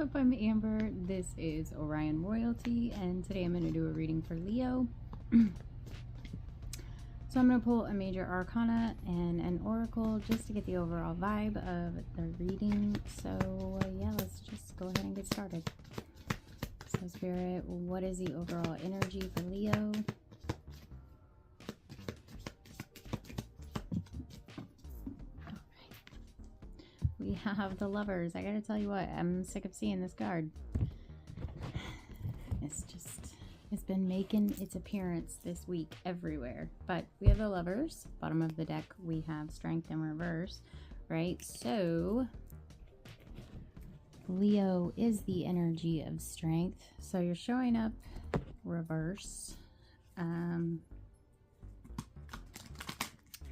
up? I'm Amber. This is Orion Royalty, and today I'm going to do a reading for Leo. So I'm going to pull a major arcana and an oracle just to get the overall vibe of the reading. So yeah, let's just go ahead and get started. So Spirit, what is the overall energy for Leo? We have the Lovers. I gotta tell you what, I'm sick of seeing this card. It's been making its appearance this week everywhere. But we have the Lovers. Bottom of the deck, we have Strength in reverse, right? So Leo is the energy of strength. So you're showing up reverse.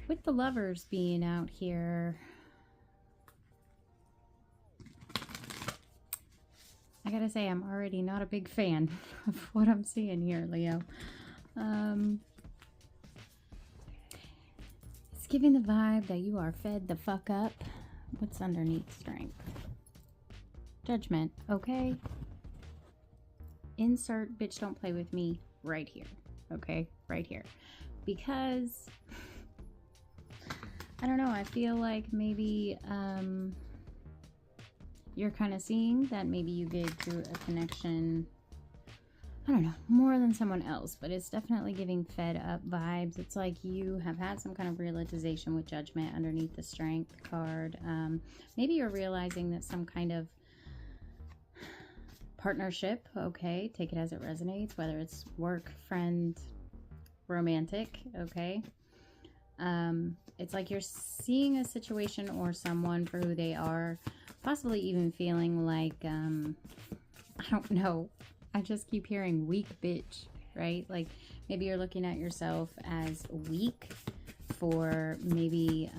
With the Lovers being out here, I gotta say, I'm already not a big fan of what I'm seeing here, Leo. It's giving the vibe that you are fed the fuck up. What's underneath strength? Judgment, okay? Insert bitch don't play with me right here, okay? Right here. Because, I don't know, I feel like maybe, you're kind of seeing that maybe you gave through a connection, I don't know, more than someone else, but it's definitely giving fed up vibes. It's like you have had some kind of realization with Judgment underneath the Strength card. Maybe you're realizing that some kind of partnership, okay, take it as it resonates, whether it's work, friend, romantic, okay. It's like you're seeing a situation or someone for who they are, possibly even feeling like, I don't know, I just keep hearing weak bitch, right? Like maybe you're looking at yourself as weak for maybe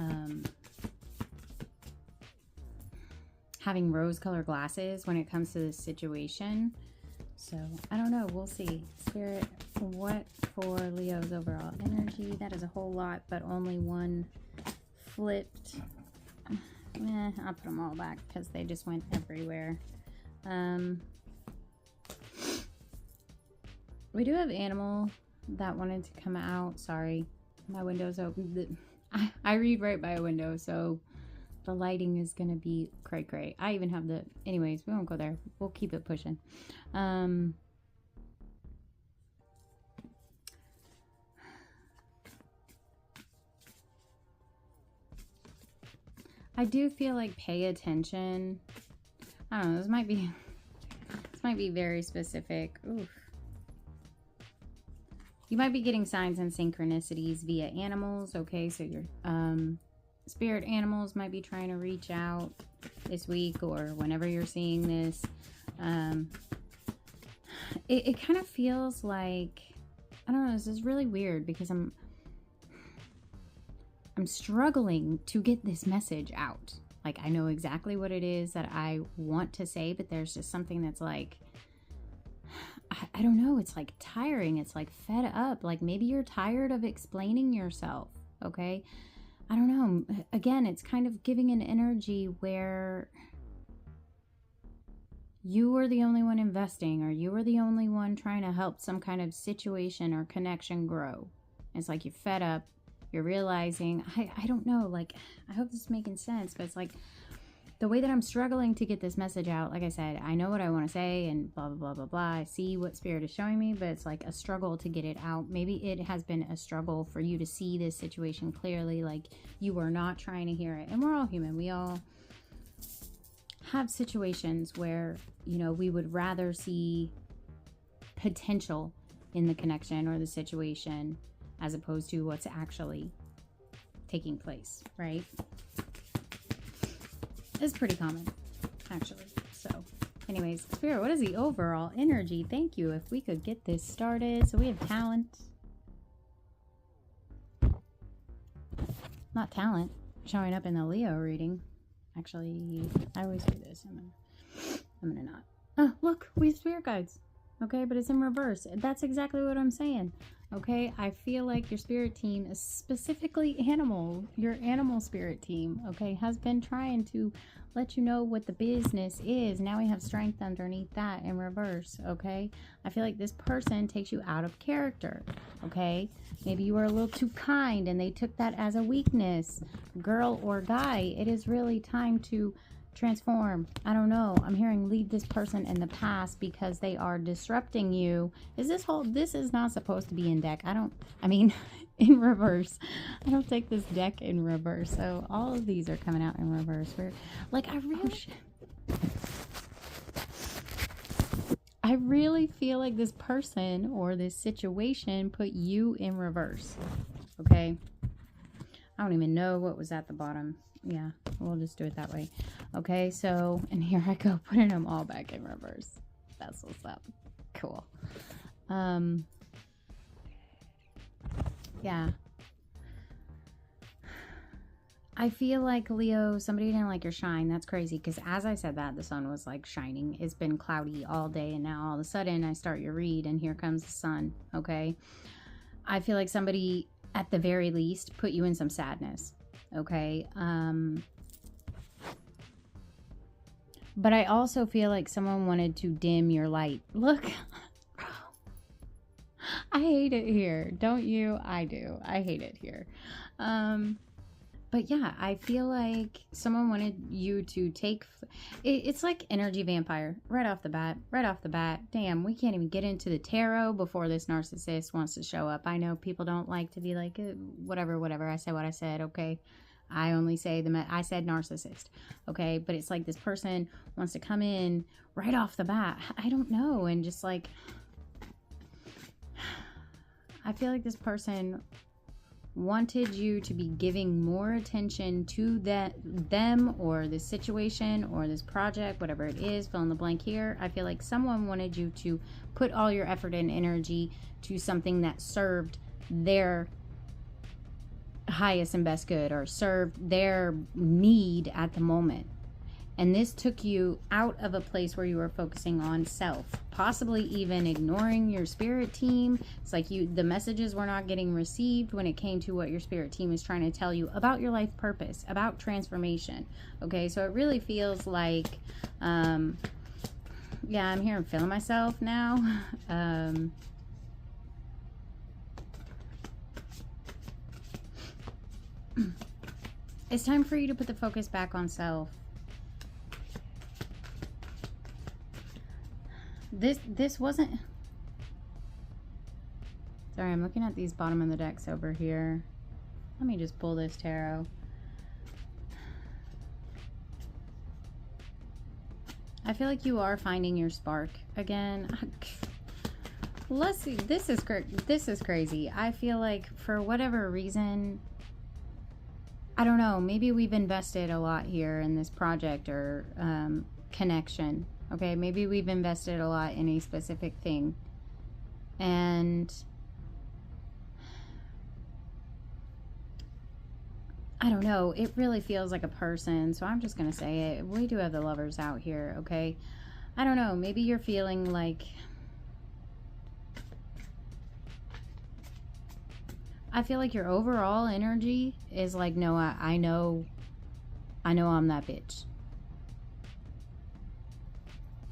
having rose-colored glasses when it comes to this situation. So I don't know, we'll see. Spirit, what for Leo's overall energy? That is a whole lot, but only one flipped. I'll put them all back because they just went everywhere. We do have animal that wanted to come out. Sorry, my window's open. I read right by a window, so the lighting is gonna be cray. I even have the, anyways, we won't go there. We'll keep it pushing. I do feel like pay attention. I don't know, this might be very specific. Oof. You might be getting signs and synchronicities via animals, okay? So your spirit animals might be trying to reach out this week or whenever you're seeing this. It kind of feels like, I don't know, this is really weird because I'm struggling to get this message out. Like, I know exactly what it is that I want to say, but there's just something that's like, I don't know, it's like tiring. It's like fed up. Like maybe you're tired of explaining yourself, okay? I don't know. Again, it's kind of giving an energy where you were the only one investing, or you were the only one trying to help some kind of situation or connection grow. It's like you're fed up. You're realizing, I don't know, like, I hope this is making sense, but it's like the way that I'm struggling to get this message out. Like I said, I know what I want to say and blah, blah, blah, blah, blah. I see what Spirit is showing me, but it's like a struggle to get it out. Maybe it has been a struggle for you to see this situation clearly, like you are not trying to hear it. And we're all human. We all have situations where, you know, we would rather see potential in the connection or the situation as opposed to what's actually taking place, right? It's pretty common, actually. So, anyways, Spirit, what is the overall energy? Thank you. If we could get this started. So we have talent. Not talent showing up in the Leo reading. Actually, I always do this. I'm gonna not. Oh, look, we have spirit guides. Okay, but it's in reverse. That's exactly what I'm saying. Okay, I feel like your spirit team is specifically animal. Your animal spirit team, okay, has been trying to let you know what the business is. Now we have strength underneath that in reverse, okay? I feel like this person takes you out of character, okay? Maybe you were a little too kind and they took that as a weakness. Girl or guy, it is really time to transform. I don't know. I'm hearing leave this person in the past because they are disrupting you. This is not supposed to be in deck. I mean, in reverse. I don't take this deck in reverse. So all of these are coming out in reverse. We're like, I really feel like this person or this situation put you in reverse. Okay. I don't even know what was at the bottom. Yeah, we'll just do it that way. Okay, so, and here I go, putting them all back in reverse. That's what's up. Cool. Yeah. I feel like, Leo, somebody didn't like your shine. That's crazy, because as I said that, the sun was, like, shining. It's been cloudy all day, and now all of a sudden I start your read, and here comes the sun, okay? I feel like somebody, at the very least, put you in some sadness. Okay, but I also feel like someone wanted to dim your light. Look, I hate it here. Don't you? I do. I hate it here. But yeah, I feel like someone wanted you to take... It's like energy vampire. Right off the bat. Damn, we can't even get into the tarot before this narcissist wants to show up. I know people don't like to be like, whatever. I said what I said, okay? I only say I said narcissist, okay? But it's like this person wants to come in right off the bat. I don't know. And just like... I feel like this person wanted you to be giving more attention to them or this situation or this project, whatever it is, fill in the blank here. I feel like someone wanted you to put all your effort and energy to something that served their highest and best good or served their need at the moment. And this took you out of a place where you were focusing on self, possibly even ignoring your spirit team. It's like the messages were not getting received when it came to what your spirit team is trying to tell you about your life purpose, about transformation. Okay, so it really feels like, yeah, I'm here and feeling myself now. It's time for you to put the focus back on self. This wasn't... Sorry, I'm looking at these bottom of the decks over here. Let me just pull this tarot. I feel like you are finding your spark again. Let's see. This is crazy. I feel like for whatever reason, I don't know, maybe we've invested a lot here in this project or connection. Okay, maybe we've invested a lot in a specific thing. And I don't know, it really feels like a person, so I'm just going to say it. We do have the Lovers out here, okay? I don't know, maybe you're feeling like... I feel like your overall energy is like, no, I know I'm that bitch.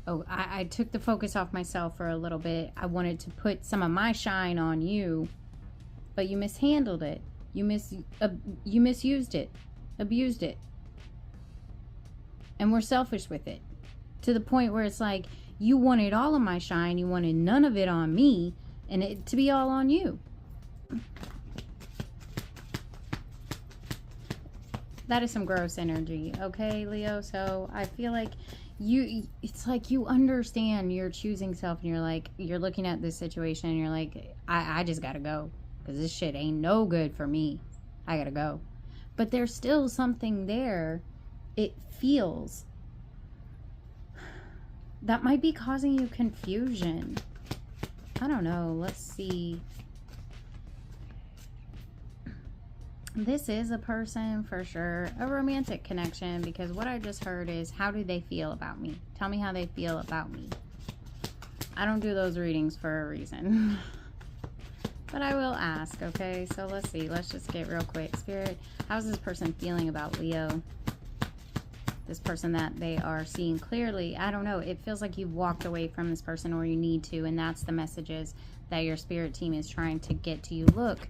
Oh, I took the focus off myself for a little bit. I wanted to put some of my shine on you, but you mishandled it. You misused it, abused it. And we're selfish with it. To the point where it's like, you wanted all of my shine, you wanted none of it on me, and it to be all on you. That is some gross energy, okay, Leo? So I feel like it's like you understand you're choosing self, and you're like, you're looking at this situation and you're like, I just gotta go, because this shit ain't no good for me. I gotta go. But there's still something there, it feels, that might be causing you confusion. I don't know. Let's see. This is a person for sure, a romantic connection, because what I just heard is, how do they feel about me? Tell me how they feel about me. I don't do those readings for a reason. But I will ask, okay? So let's see. Let's just get real quick. Spirit, how's this person feeling about Leo? This person that they are seeing clearly. I don't know. It feels like you've walked away from this person, or you need to, and that's the messages that your spirit team is trying to get to you. Look.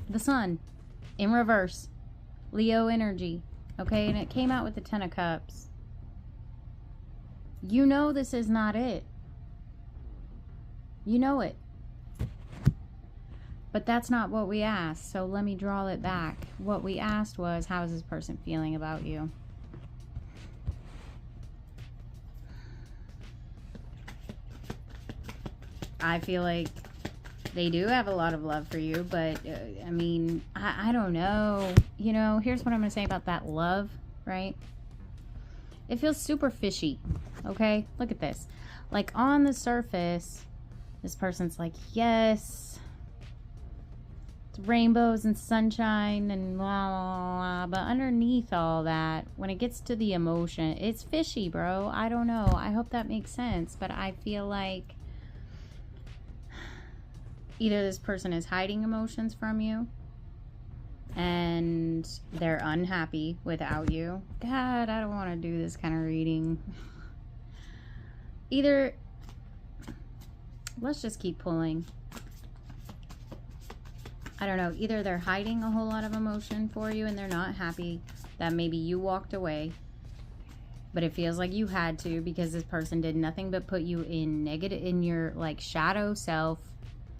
The Sun in reverse. Leo energy. Okay? And it came out with the 10 of Cups. You know this is not it. You know it. But that's not what we asked. So let me draw it back. What we asked was, how is this person feeling about you? I feel like they do have a lot of love for you, but I mean, I don't know. You know, here's what I'm going to say about that love, right? It feels super fishy, okay? Look at this. Like, on the surface, this person's like, yes, it's rainbows and sunshine and blah, blah, blah. But underneath all that, when it gets to the emotion, it's fishy, bro. I don't know. I hope that makes sense. But I feel like either this person is hiding emotions from you and they're unhappy without you. God, I don't want to do this kind of reading. Either, let's just keep pulling. I don't know. Either they're hiding a whole lot of emotion for you and they're not happy that maybe you walked away, but it feels like you had to because this person did nothing but put you in negative, in your like shadow self.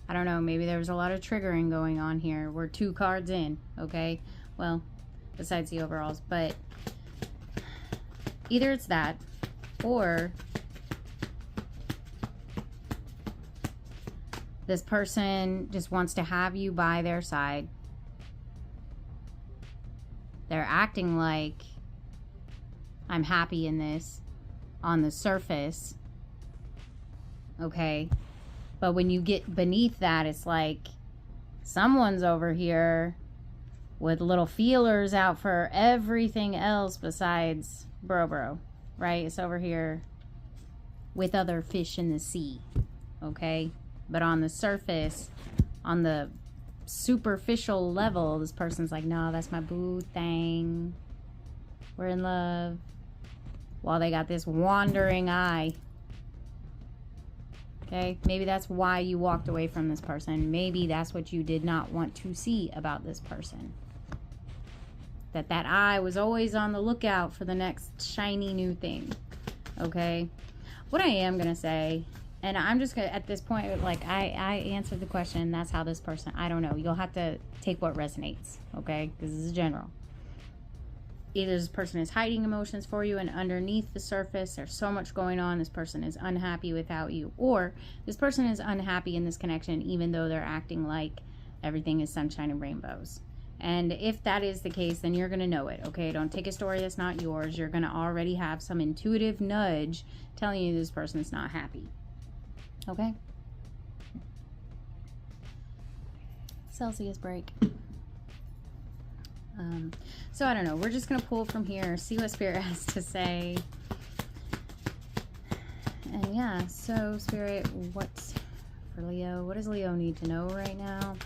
I don't know, maybe there was a lot of triggering going on here. We're 2 cards in, okay? Well, besides the overalls. But either it's that, or this person just wants to have you by their side. They're acting like, I'm happy in this on the surface, okay? But when you get beneath that, it's like someone's over here with little feelers out for everything else besides bro, right? It's over here with other fish in the sea, okay? But on the surface, on the superficial level, this person's like, no, that's my boo thing. We're in love. While they got this wandering eye. Okay, maybe that's why you walked away from this person. Maybe that's what you did not want to see about this person. That eye was always on the lookout for the next shiny new thing. Okay, what I am going to say, and I'm just going to, at this point, like, I answered the question. That's how this person, I don't know. You'll have to take what resonates, okay? Because this is general. Either this person is hiding emotions for you and underneath the surface there's so much going on, this person is unhappy without you, or this person is unhappy in this connection even though they're acting like everything is sunshine and rainbows. And if that is the case, then you're going to know it, okay? Don't take a story that's not yours. You're going to already have some intuitive nudge telling you this person's not happy, okay? Celsius break. So I don't know, we're just gonna pull from here, see what Spirit has to say. And yeah, so Spirit, what's for Leo? What does Leo need to know right now?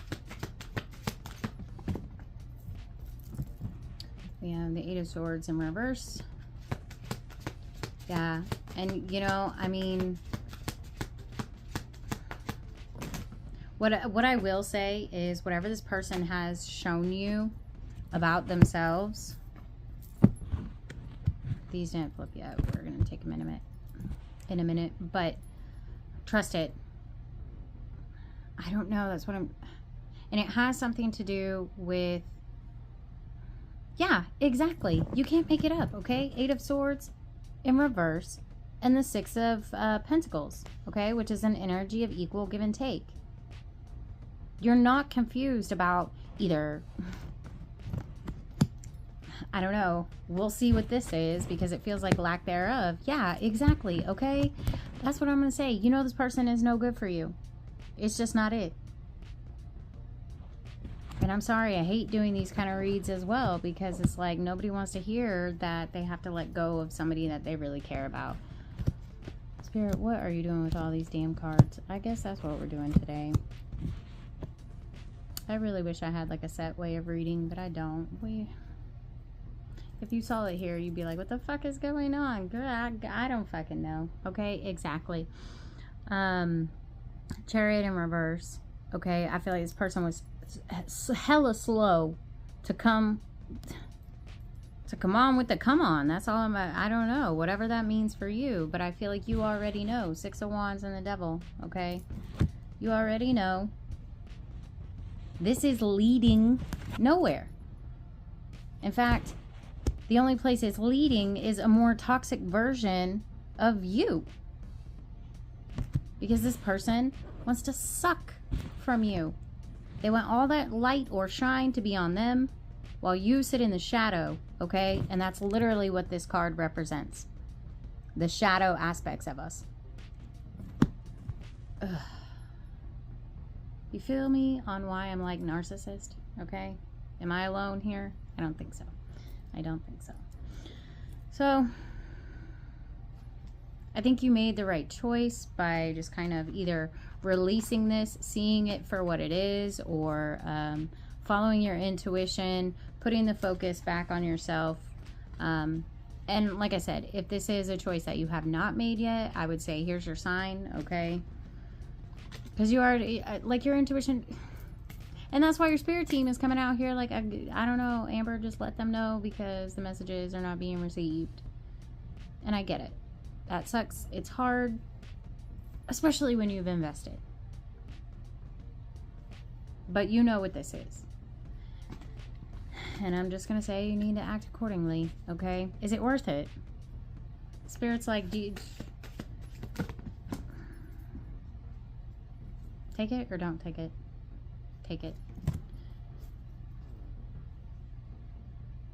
We have the 8 of Swords in reverse. Yeah, and you know, I mean, what I will say is whatever this person has shown you about themselves, these didn't flip yet. We're gonna take them in a minute, but trust it. I don't know, that's what I'm, and it has something to do with, yeah, exactly, you can't make it up, okay? 8 of Swords in reverse and the 6 of Pentacles, okay, which is an energy of equal give and take. You're not confused about either, I don't know, we'll see what this is because it feels like lack thereof. Yeah, exactly, okay? That's what I'm going to say. You know this person is no good for you. It's just not it. And I'm sorry, I hate doing these kind of reads as well because it's like nobody wants to hear that they have to let go of somebody that they really care about. Spirit, what are you doing with all these damn cards? I guess that's what we're doing today. I really wish I had like a set way of reading, but I don't. If you saw it here, you'd be like, what the fuck is going on? Girl, I don't fucking know. Okay, exactly. Chariot in reverse. Okay, I feel like this person was hella slow to come on with the come on. That's all I don't know. Whatever that means for you. But I feel like you already know. 6 of Wands and the Devil. Okay, you already know. This is leading nowhere. In fact, the only place it's leading is a more toxic version of you. Because this person wants to suck from you. They want all that light or shine to be on them while you sit in the shadow, okay? And that's literally what this card represents. The shadow aspects of us. Ugh. You feel me on why I'm like narcissist, okay? Am I alone here? I don't think so. I don't think so. So, I think you made the right choice by just kind of either releasing this, seeing it for what it is, or following your intuition, putting the focus back on yourself. And like I said, if this is a choice that you have not made yet, I would say here's your sign, okay? Because you already, like your intuition, and that's why your spirit team is coming out here like, I don't know, Amber, just let them know because the messages are not being received. And I get it. That sucks. It's hard, especially when you've invested. But you know what this is. And I'm just going to say you need to act accordingly, okay? Is it worth it? Spirit's like, take it or don't take it. Take it.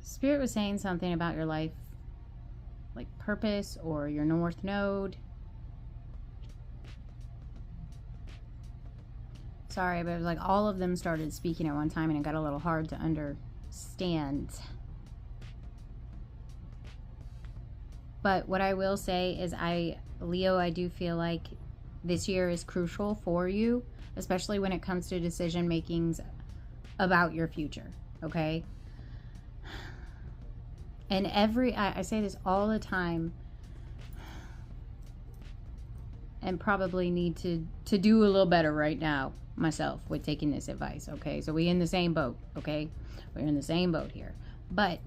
Spirit was saying something about your life, like purpose or your North Node. Sorry, but it was like all of them started speaking at one time and it got a little hard to understand. But what I will say is Leo, I do feel like this year is crucial for you, especially when it comes to decision makings about your future, okay? And I say this all the time, and probably need to do a little better right now myself with taking this advice, okay? So we in the same boat, okay? We're in the same boat here. But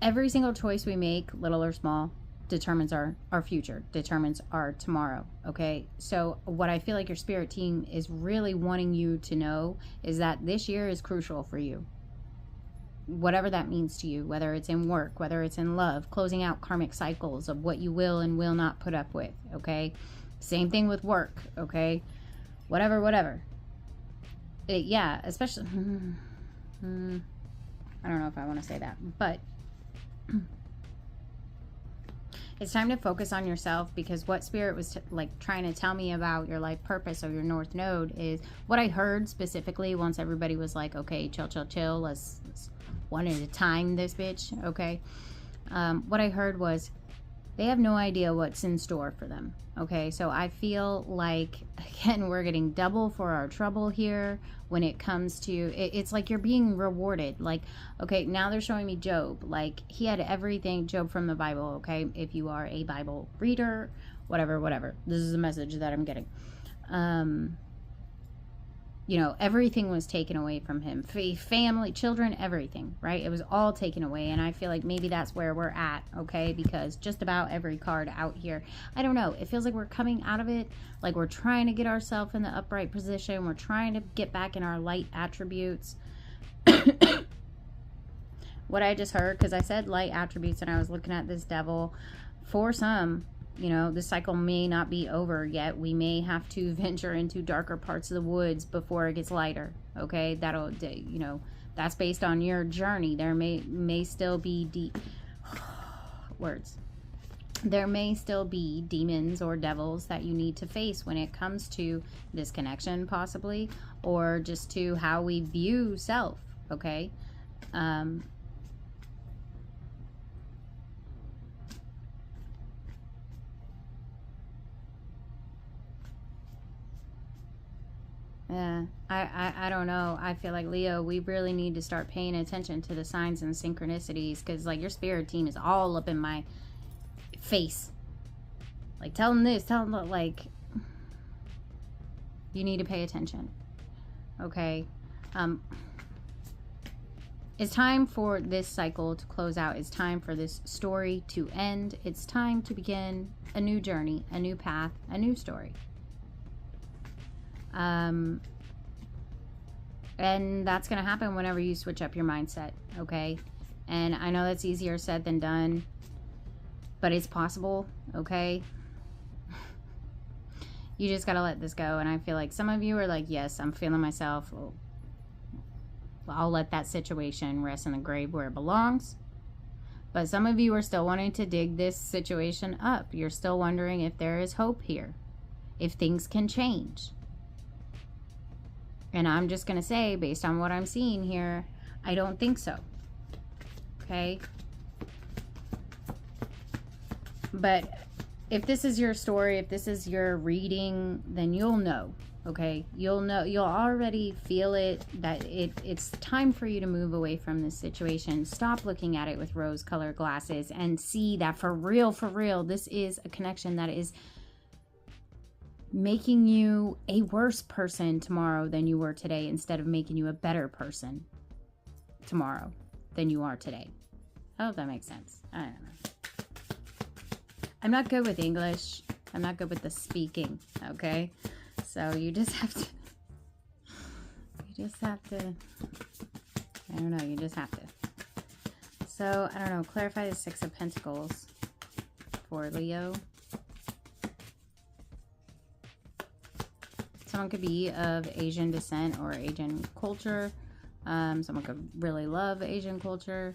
every single choice we make, little or small, determines our future, determines our tomorrow, okay? So what I feel like your spirit team is really wanting you to know is that this year is crucial for you. Whatever that means to you, whether it's in work, whether it's in love, closing out karmic cycles of what you will and will not put up with, okay? Same thing with work, okay? Whatever. Yeah, especially, I don't know if I want to say that, but it's time to focus on yourself, because what Spirit was like trying to tell me about your life purpose or your North Node is what I heard specifically once everybody was like, okay, chill, let's one at a time this bitch, okay? What I heard was they have no idea what's in store for them, okay? So I feel like, again, we're getting double for our trouble here when it comes to, it's like you're being rewarded. Like, okay, now they're showing me Job. Like, he had everything, Job from the Bible, okay? If you are a Bible reader, whatever. This is a message that I'm getting. You know, everything was taken away from him. Family, children, everything, right? It was all taken away. And I feel like maybe that's where we're at, okay? Because just about every card out here, I don't know. It feels like we're coming out of it. Like we're trying to get ourselves in the upright position. We're trying to get back in our light attributes. What I just heard, because I said light attributes and I was looking at this devil, for some, you know, the cycle may not be over yet. We may have to venture into darker parts of the woods before it gets lighter, okay? That'll, you know, that's based on your journey. There may still be words. There may still be demons or devils that you need to face when it comes to this connection, possibly, or just to how we view self, okay? Yeah, I don't know. I feel like, Leo, we really need to start paying attention to the signs and synchronicities, because, like, your spirit team is all up in my face. Like, tell them this, tell them that, like, you need to pay attention. Okay? It's time for this cycle to close out. It's time for this story to end. It's time to begin a new journey, a new path, a new story. And that's going to happen whenever you switch up your mindset, okay? And I know that's easier said than done, but it's possible, okay? You just got to let this go. And I feel like some of you are like, yes, I'm feeling myself. Well, I'll let that situation rest in the grave where it belongs. But some of you are still wanting to dig this situation up. You're still wondering if there is hope here, if things can change. And I'm just going to say, based on what I'm seeing here, I don't think so. Okay? But if this is your story, if this is your reading, then you'll know. Okay? You'll know, you'll already feel it, that it's time for you to move away from this situation. Stop looking at it with rose-colored glasses and see that for real, this is a connection that is making you a worse person tomorrow than you were today, instead of making you a better person tomorrow than you are today. I hope that makes sense. I don't know. I'm not good with English. I'm not good with the speaking, okay? So you just have to, I don't know, you just have to. So, I don't know, clarify the Six of Pentacles for Leo. Someone could be of Asian descent or Asian culture. Someone could really love Asian culture.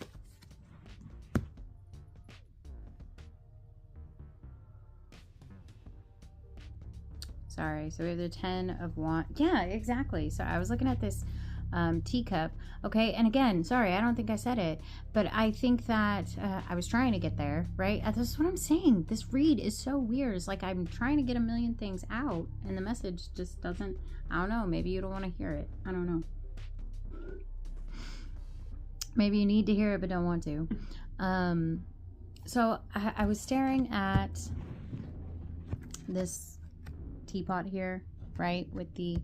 Sorry, so we have the 10 of Wands. Yeah, exactly. So I was looking at this teacup. Okay, and again, sorry, I don't think I said it, but I think that I was trying to get there, right? This is what I'm saying. This read is so weird. It's like I'm trying to get a million things out, and the message just doesn't, I don't know, maybe you don't want to hear it. I don't know. Maybe you need to hear it, but don't want to. So I was staring at this teapot here, right, with the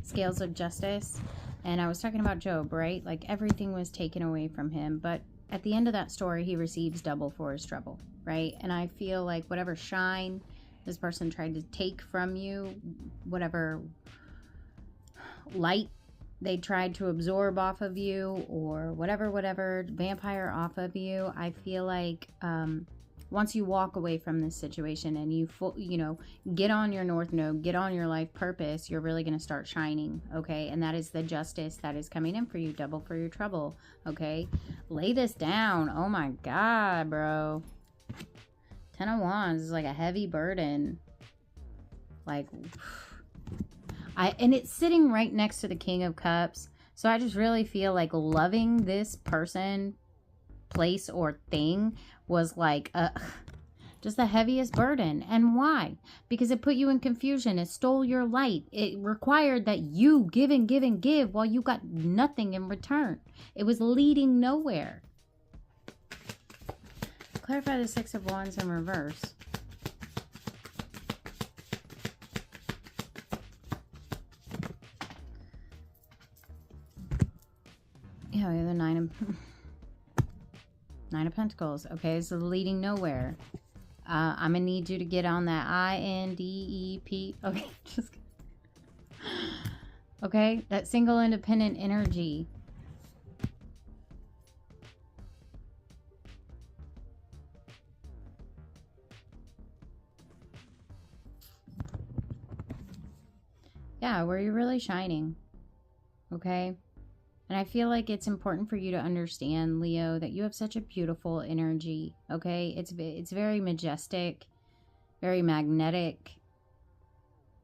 scales of justice, and I was talking about Job, right? Like everything was taken away from him, but at the end of that story he receives double for his trouble, right? And I feel like whatever shine this person tried to take from you, whatever light they tried to absorb off of you, or whatever vampire off of you, I feel like once you walk away from this situation and you get on your North Node, get on your life purpose, you're really going to start shining, okay? And that is the justice that is coming in for you, double for your trouble, okay? Lay this down. Oh my God, bro. 10 of Wands is like a heavy burden. Like, and it's sitting right next to the King of Cups. So I just really feel like loving this person, place, or thing was like just the heaviest burden. And why? Because it put you in confusion. It stole your light. It required that you give and give and give while you got nothing in return. It was leading nowhere. Clarify the Six of Wands in reverse. Yeah, we have the Nine of Pentacles. Okay, so leading nowhere. I'm gonna need you to get on that INDEP. Okay, just okay, that single independent energy. Yeah, where you're really shining. Okay. And I feel like it's important for you to understand, Leo, that you have such a beautiful energy, okay? It's very majestic, very magnetic,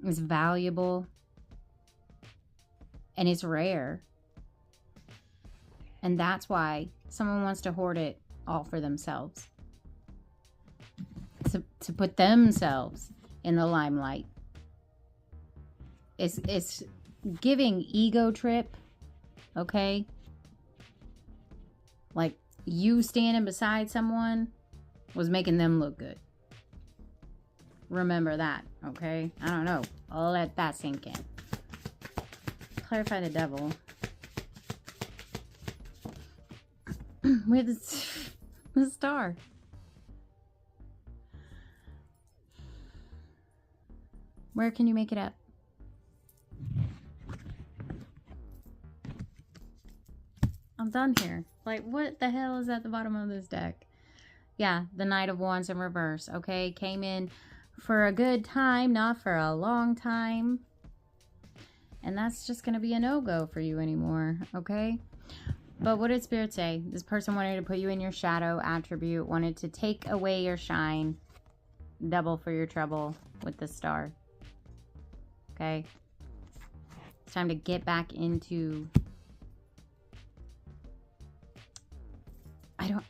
it's valuable, and it's rare. And that's why someone wants to hoard it all for themselves. To put themselves in the limelight. It's giving ego trip, okay? Like you standing beside someone was making them look good. Remember that, okay? I don't know. I'll let that sink in. Clarify the devil. We have the star. Where can you make it up? I'm done here. Like, what the hell is at the bottom of this deck? Yeah, the Knight of Wands in reverse, okay? Came in for a good time, not for a long time. And that's just going to be a no-go for you anymore, okay? But what did Spirit say? This person wanted to put you in your shadow attribute, wanted to take away your shine. Double for your trouble with the star. Okay? It's time to get back into...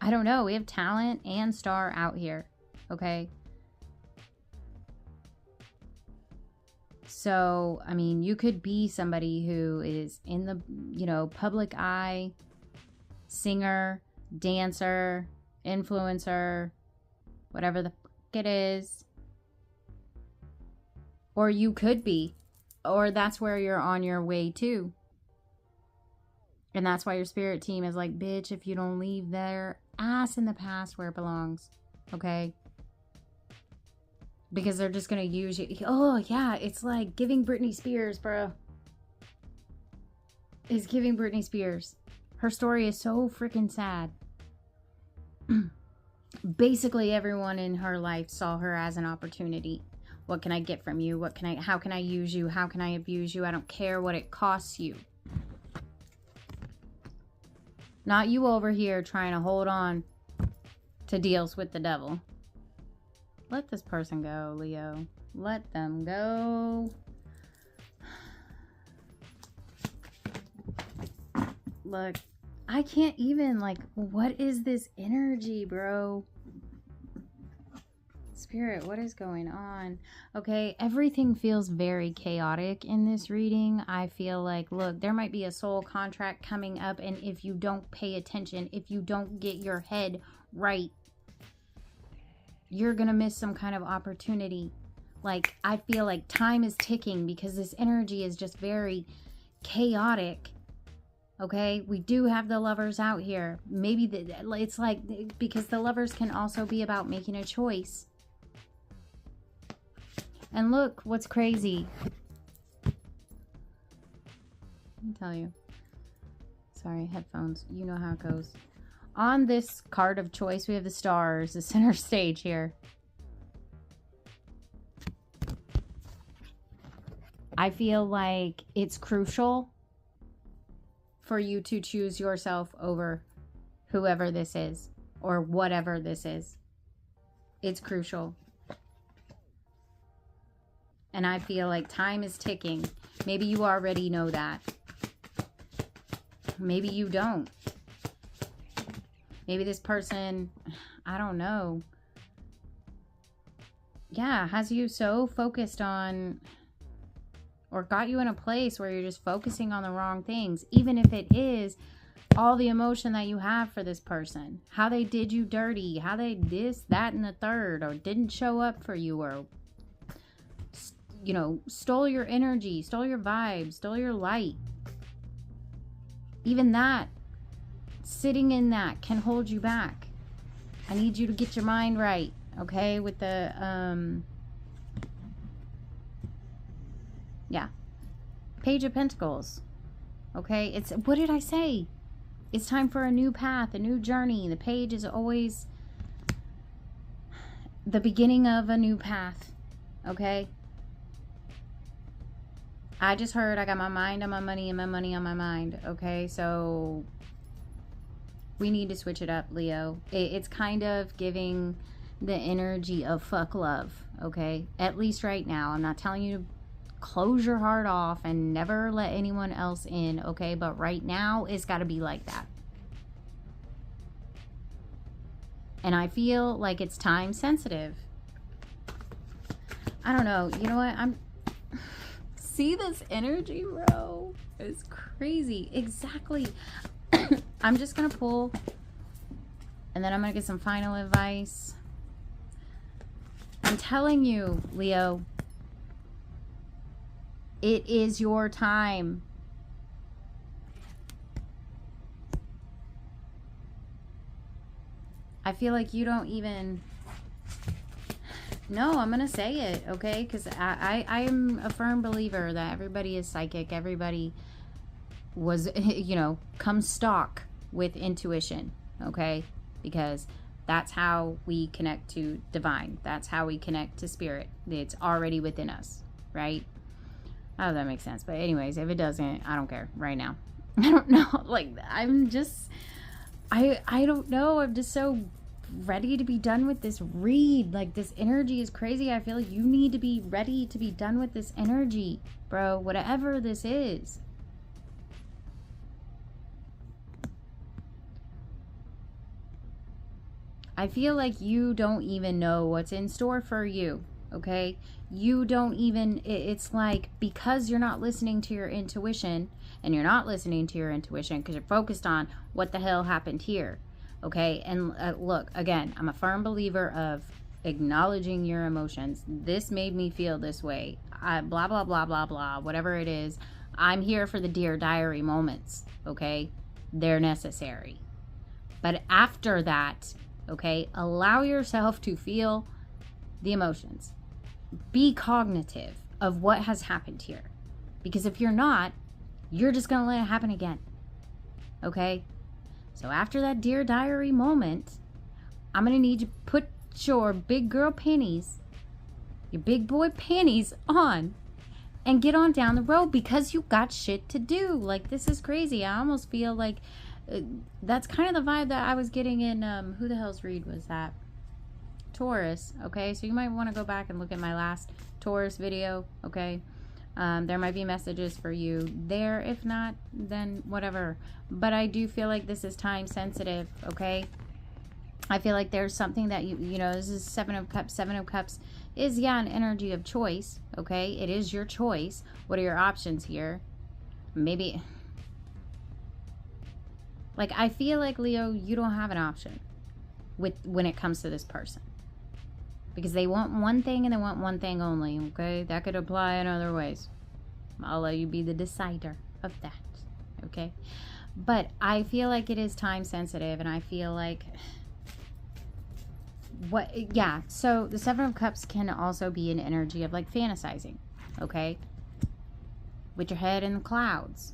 I don't know. We have talent and star out here. Okay? So, I mean, you could be somebody who is in the, you know, public eye, singer, dancer, influencer, whatever the fuck it is. Or you could be. Or that's where you're on your way to. And that's why your spirit team is like, bitch, if you don't leave their ass in the past where it belongs. Okay? Because they're just going to use you. Oh, yeah. It's like giving Britney Spears, bro. It's giving Britney Spears. Her story is so freaking sad. Basically, everyone in her life saw her as an opportunity. What can I get from you? How can I use you? How can I abuse you? I don't care what it costs you. Not you over here trying to hold on to deals with the devil. Let this person go, Leo. Let them go. Look, I can't even, like, what is this energy, bro? Spirit, what is going on? Okay, everything feels very chaotic in this reading. I feel like, look, there might be a soul contract coming up, and if you don't pay attention, if you don't get your head right, you're gonna miss some kind of opportunity. Like, I feel like time is ticking because this energy is just very chaotic. Okay, we do have the lovers out here. Maybe it's like, because the lovers can also be about making a choice. And look, what's crazy. Let me tell you. Sorry, headphones. You know how it goes. On this card of choice, we have the stars, the center stage here. I feel like it's crucial for you to choose yourself over whoever this is or whatever this is. It's crucial. And I feel like time is ticking. Maybe you already know that. Maybe you don't. Maybe this person, I don't know. Yeah, has you so focused on, or got you in a place where you're just focusing on the wrong things. Even if it is all the emotion that you have for this person. How they did you dirty. How they this, that, and the third. Or didn't show up for you. Or, you know, stole your energy. Stole your vibe. Stole your light. Even that, sitting in that can hold you back. I need you to get your mind right. Okay? With the, yeah. Page of Pentacles. Okay? It's, what did I say? It's time for a new path, a new journey. The page is always the beginning of a new path. Okay? I just heard I got my mind on my money and my money on my mind. Okay? So we need to switch it up, Leo. It's kind of giving the energy of fuck love. Okay? At least right now. I'm not telling you to close your heart off and never let anyone else in, okay? But right now, it's got to be like that. And I feel like it's time sensitive. I don't know. You know what? see this energy, bro? It's crazy. Exactly. I'm just going to pull, and then I'm going to get some final advice. I'm telling you, Leo, it is your time. I feel like you don't even... No, I'm going to say it, okay? Because I'm a firm believer that everybody is psychic. Everybody was, you know, comes stock with intuition, okay? Because that's how we connect to divine. That's how we connect to spirit. It's already within us, right? Oh, that makes sense. But anyways, if it doesn't, I don't care right now. I don't know. Like, I'm just... I don't know. I'm just so ready to be done with this read. Like, this energy is crazy. I feel like you need to be ready to be done with this energy, bro. Whatever this is. I feel like you don't even know what's in store for you, okay? You don't even, it's like, because you're not listening to your intuition, and you're not listening to your intuition because you're focused on what the hell happened here, okay? And look, again, I'm a firm believer of acknowledging your emotions. This made me feel this way. Blah, blah, blah, blah, blah, whatever it is. I'm here for the Dear Diary moments, okay? They're necessary. But after that, okay, allow yourself to feel the emotions. Be cognitive of what has happened here. Because if you're not, you're just going to let it happen again. Okay? So after that Dear Diary moment, I'm going to need you to put your big girl panties, your big boy panties on and get on down the road because you got shit to do. Like, this is crazy. I almost feel like that's kind of the vibe that I was getting in, who the hell's read was that? Taurus, okay? So you might want to go back and look at my last Taurus video, okay? There might be messages for you there. If not, then whatever. But I do feel like this is time sensitive, okay? I feel like there's something that you know, this is Seven of Cups. Seven of Cups is, yeah, an energy of choice, okay? It is your choice. What are your options here? Maybe... Like, I feel like, Leo, you don't have an option when it comes to this person. Because they want one thing and they want one thing only, okay? That could apply in other ways. I'll let you be the decider of that, okay? But I feel like it is time sensitive, and I feel like... Yeah, so the Seven of Cups can also be an energy of, like, fantasizing, okay? With your head in the clouds.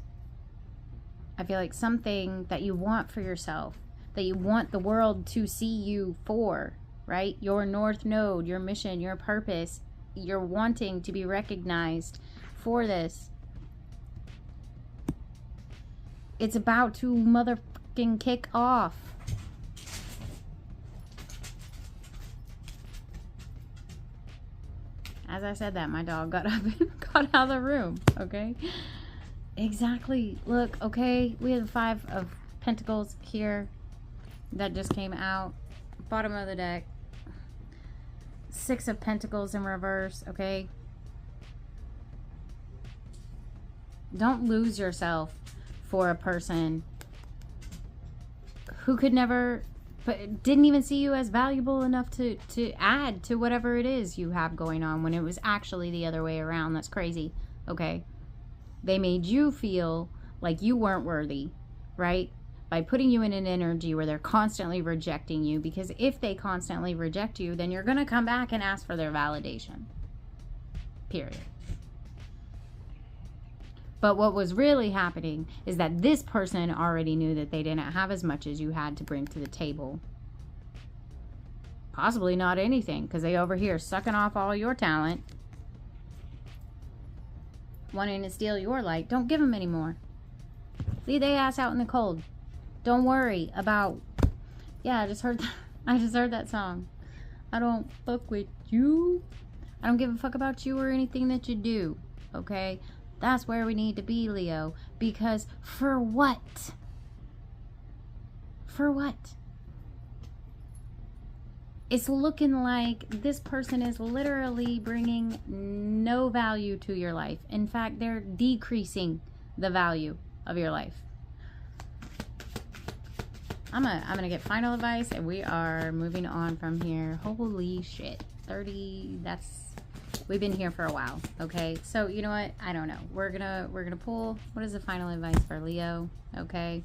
I feel like something that you want for yourself, that you want the world to see you for, right? Your North Node, your mission, your purpose. You're wanting to be recognized for this. It's about to motherfucking kick off. As I said that, my dog got up and got out of the room, okay? Exactly. Look, okay, we have the Five of Pentacles here that just came out. Bottom of the deck. Six of Pentacles in reverse, okay? Don't lose yourself for a person who could never, but didn't even see you as valuable enough to add to whatever it is you have going on when it was actually the other way around. That's crazy, okay? They made you feel like you weren't worthy, right? By putting you in an energy where they're constantly rejecting you. Because if they constantly reject you, then you're going to come back and ask for their validation. Period. But what was really happening is that this person already knew that they didn't have as much as you had to bring to the table. Possibly not anything, because they over here sucking off all your talent. Wanting to steal your light. Don't give them any more. Leave their ass out in the cold. Don't worry about... Yeah, I just heard that song. I don't fuck with you. I don't give a fuck about you or anything that you do. Okay? That's where we need to be, Leo. Because for what? For what? it's looking like this person is literally bringing no value to your life. In fact, they're decreasing the value of your life. I'm gonna get final advice, and we are moving on from here. Holy shit. 30, we've been here for a while. Okay, so you know what, I don't know, we're gonna pull, what is the final advice for Leo? Okay,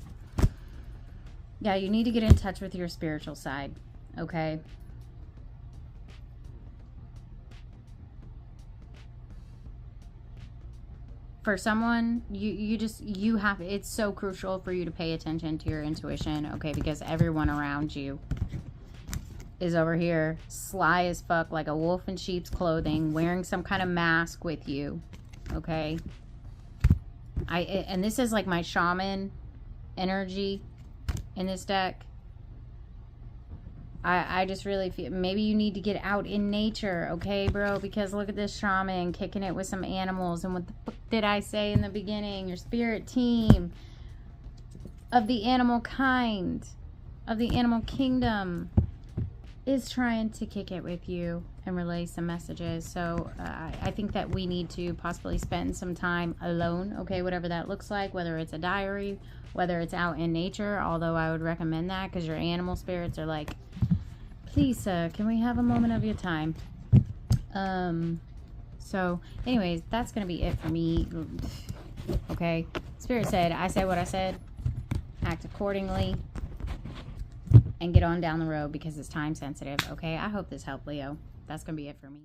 yeah, you need to get in touch with your spiritual side. Okay, for someone, you have, it's so crucial for you to pay attention to your intuition. Okay, because everyone around you is over here sly as fuck, like a wolf in sheep's clothing, wearing some kind of mask with you. Okay, and this is like my shaman energy in this deck. I just really feel maybe you need to get out in nature, okay, bro? Because look at this shaman kicking it with some animals. And what the fuck did I say in the beginning? Your spirit team of the animal kind, of the animal kingdom, is trying to kick it with you and relay some messages. So I think that we need to possibly spend some time alone, okay, whatever that looks like, whether it's a diary, whether it's out in nature, although I would recommend that because your animal spirits are like, please, can we have a moment of your time? So anyways, that's gonna be it for me. Okay, Spirit said, I said what I said, act accordingly, and get on down the road because it's time sensitive. Okay, I hope this helped, Leo. That's gonna be it for me.